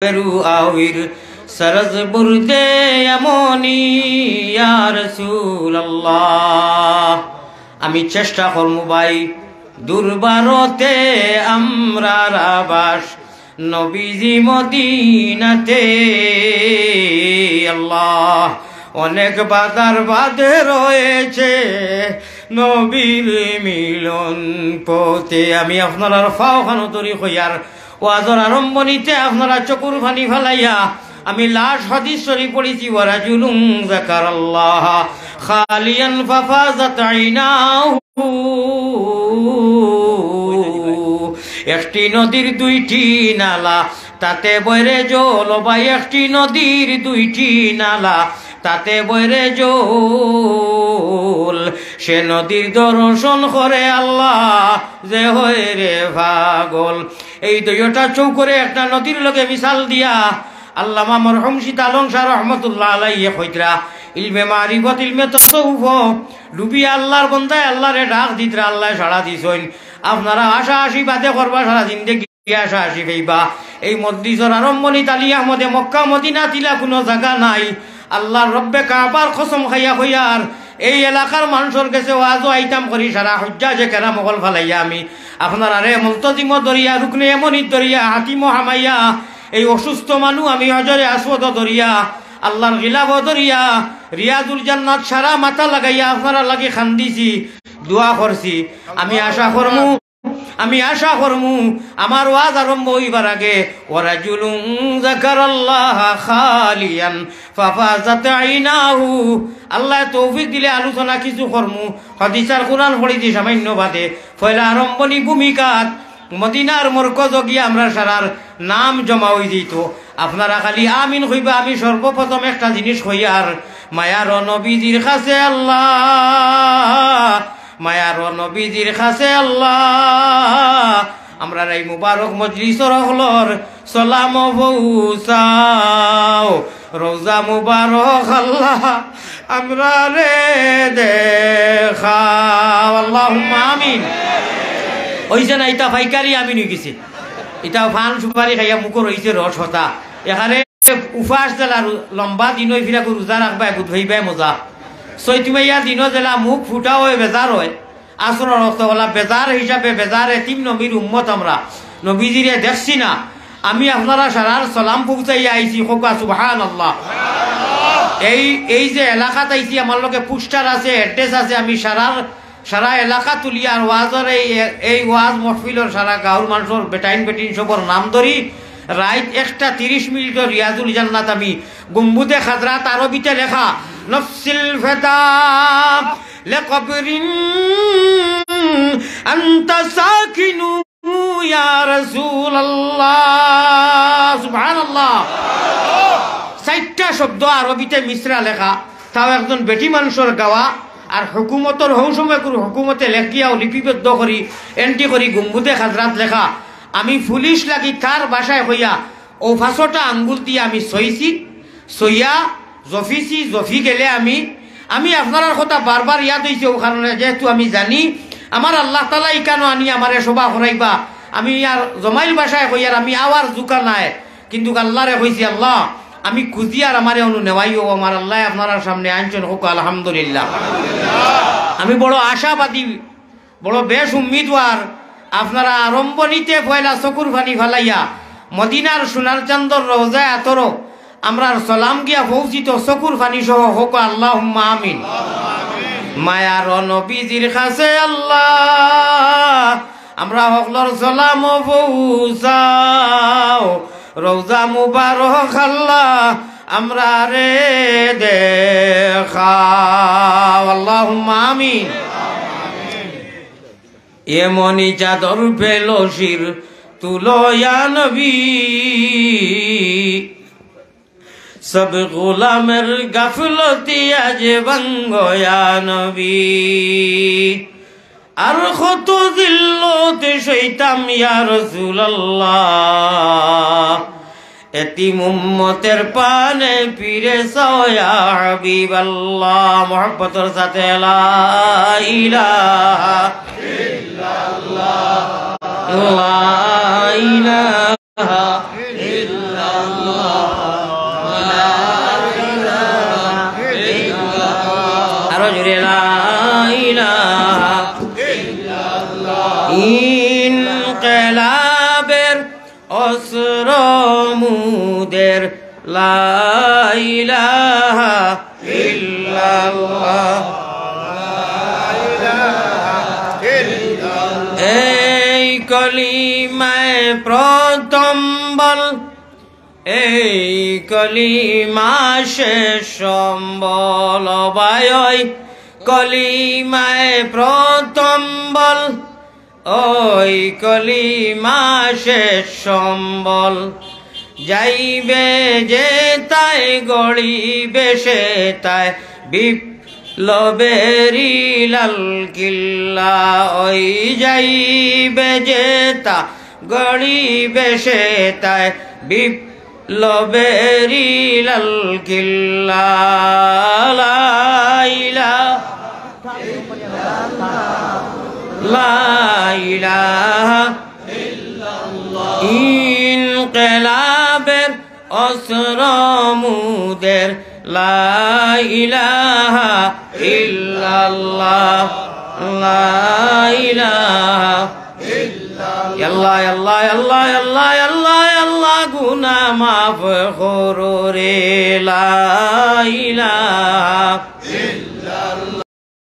বেরু our Saroj বুরদে এমনি ইয়া রাসূলুল্লাহ। আমি চেষ্টা করমু ভাই দুর্বারতে আমরার আবাস নবীজি মদিনাতে। আল্লাহ অনেক বাধার বাধে রয়েছে নবীর মিলন পথে। আমি আপনার ফাওখানো তরি হইয়ার ওয়াজর আরম্ভণীতে আপনারা চকুর ফানি ফেলাইয়া আমি লাশ হাদিস শরীফ পড়েছি, ওয়ারাজুলুন যাকারাল্লাহ খালিয়ান ফাফাজাত আইনাহু। একটি নদীর দুইটি নালা তাতে বইরে জল, ভাই একটি নদীর দুইটি নালা তাতে বইরে জল। সে নদীর দর্শন করে আল্লাহ যে হয় রে পাগল। এই দুইটা চৌকরে একটা নদীর লগে মিশাল দিয়া আল্লামা মরহুম সীতালং শাহ রহমতুল্লাহ আলাইহি কইতরা ইলমে মারিফত ইলমে তাসাউফ ডুবিয়া আল্লাহর বন্দায় আল্লাহরে ডাক দিতরা, আল্লাহ সাড়া দিছইন। আপনারা আশা আশি বাদে করবা সারা জিন্দেগি আশা আশি পাইবা। এই মসজিদের আরম্ভণী তালি আহমদে মক্কা মদিনা তিলা কোনো জায়গা নাই। আল্লাহর রব্বে কাবার কসম খাইয়া হইয়ার এই এলাকার মানুষের কাছে ওয়াজও আইতাম করি সারা হজ্জা যে কেরা মগল ফালাইয়া আমি আপনার আরে মুলতজিম দরিয়া রুকনে এমনি দরিয়া হাকিম হামাইয়া এই অসুস্থ মানুষ আমি হজরে আসওয়াদ দরিয়া আল্লাহর গিলাফ দরিয়া রিয়াজুল জান্নাত সারা মাথা লাগাইয়া আপনারা লাগি খান্দিছি দোয়া করছি। আমি আশা করমু আমার ওয়াজ আরম্ভ হইবার আগে ওয়ারাজুলুন যাকারাল্লাহ খালিয়ান ফাফাজাত আইনাহু। আল্লাহ তৌফিক দিলে আলোচনা কিছু করমু। হাদিসের কোরআন পড়িছি সামান্য বাদে পয়লা আরম্ভণী ভূমিকাত মদিনার মরকজ গিয়ে আমরা সারার নাম জমা হয়ে দিত। আপনারা খালি আমিন হইবা। আমি সর্বপ্রথম একটা জিনিস হইয়ার মায়ার নবীজির কাছে আল্লাহ, মায়ার নবীজির কাছে আল্লাহ আমরা এই মুবারক মজলিসর হলর সালাম পৌঁছাও। রোজা মুবারক আল্লাহ আমরা রে দেখাও। আল্লাহুম্মা আমিন। হইছে না? ইটা ফাইকারি আমিন হয়ে গেছে। এটা ফান সুপারি খাইয়া মুখর হয়েছে রস হতা। এখানে উপাস জেলা লম্বা দিন ফিরা রোজা রাখবা বুধ ভাইবাই মজা। চৈতুমাইয়া দিন জেলা মুখ ফুটা হয় বেজার হয় আসর রক্ত বলা বেজার হিসাবে বেজারে তিন নবীর উম্মত আমরা নবীজিরে দেখছি না। আমি আপনারা সারার সালাম পৌঁছাইয়া আইছি খোকা সুবহানাল্লাহ। এই যে এলাকাত আইছি আমার লগে পোস্টার আছে অ্যাড্রেস আছে। আমি সারা এলাকা তুলিয়া আর ওয়াজর এই ওয়াজ মহফিলর সারা গাঁর মানুষের বেটাইন বেটিন সবর নাম ধরি রাইট 1:30 মিনিটের রিয়াজুল জান্নাত আমি গুম্বুদে খাজরাত আরবিতে লেখা নফসিল ফেদা লিকবরিন আনতা সাকিনু ইয়া রাসূলুল্লাহ সুবহানাল্লাহ। 4টা শব্দ আরবিতে মিশ্রা লেখা, তাও একজন বেটি মানুষের গাওয়া। আর হুকুমতর হৌসময় করু হুকুমতে লেখিয়াও লিপিবদ্ধ করি এন্ট্রি করি গুম্বুদে খাজরাত লেখা। আমি পুলিশ লাগি তার বাসায় হইয়া ও 5টা আঙ্গুল দিয়ে আমি সইয়া জফিছি। জফি গেলে আমি আপনার কথা বারবার ইয়াদ হয়েছে ও কারণে যেহেতু আমি জানি আমার আল্লাহ তালা ইকানো আনি আমার সভা করাইবা। আমি আর জমাইল বাসায় হইয়ার আমি আওয়ার জুকা নাই, কিন্তু আল্লাহরে হয়েছি আল্লাহ আমি খুঁজি আর আমারে অনু নেওয়াইও আমার আল্লাহ আপনার সামনে আনছেন হোক আলহামদুলিল্লাহ। আমি বড় আশাবাদী, বড় বেশ উম্মিদওয়ার। আপনারা আরম্ভণীতে পয়লা চকুর ফানি ফালাইয়া মদিনার সোনার চান্দর রওজায় আতর আমরা সালাম গিয়া পৌঁছিত চকুর ফানি সহ হোক আল্লাহুম্মা আমিন। মায়ার নবীজির কাছে আল্লাহ আমরা হকলর সালাম পৌঁছাও। রওজা মুবারক আল্লাহ আমরা রে দেখাও। আল্লাহুম্মা আমিন। এমনি চাদর পেল শির তুলো ইয়া নবী, সব গোলামের গাফলতি আজ ভাঙ্গ ইয়া নবী। আর কত দিল্লতে সইতাম ইয়া রাসূলুল্লাহ, এতিম উম্মতের পানে পিরে চাও ইয়া হাবিবাল্লাহ। মুহাব্বতের সাথে লা ইলাহা ইল্লাল্লাহ, লা ইলাহা ইল্লাল্লাহ। লা ইলাহা ইল্লাল্লাহ। এই কলিমায় প্রথম বল, এই কলিমা শেষ সম্বল। ভাই কলিমায় প্রথম বল, ওই কলিমা শেষ সম্বল। যাইবে যে তাই গড়িবে সে তাই বিপ্লবেরি লাল কিল্লা। ওই যাইবে যে তা গড়িবে সে তাই বিপ্লবেরি লাল কিল্লা। লা ইলাহা ইল্লাল্লাহ। ইনকিলাবের অস্ত্র মুদের, লা ইলাহা ইল্লাল্লাহ, লা ইলাহা ইল্লাল্লাহ। আল্লাহ আল্লাহ আল্লাহ আল্লাহ আল্লাহ গুনাহ মাফ করো রে, লা ইলাহা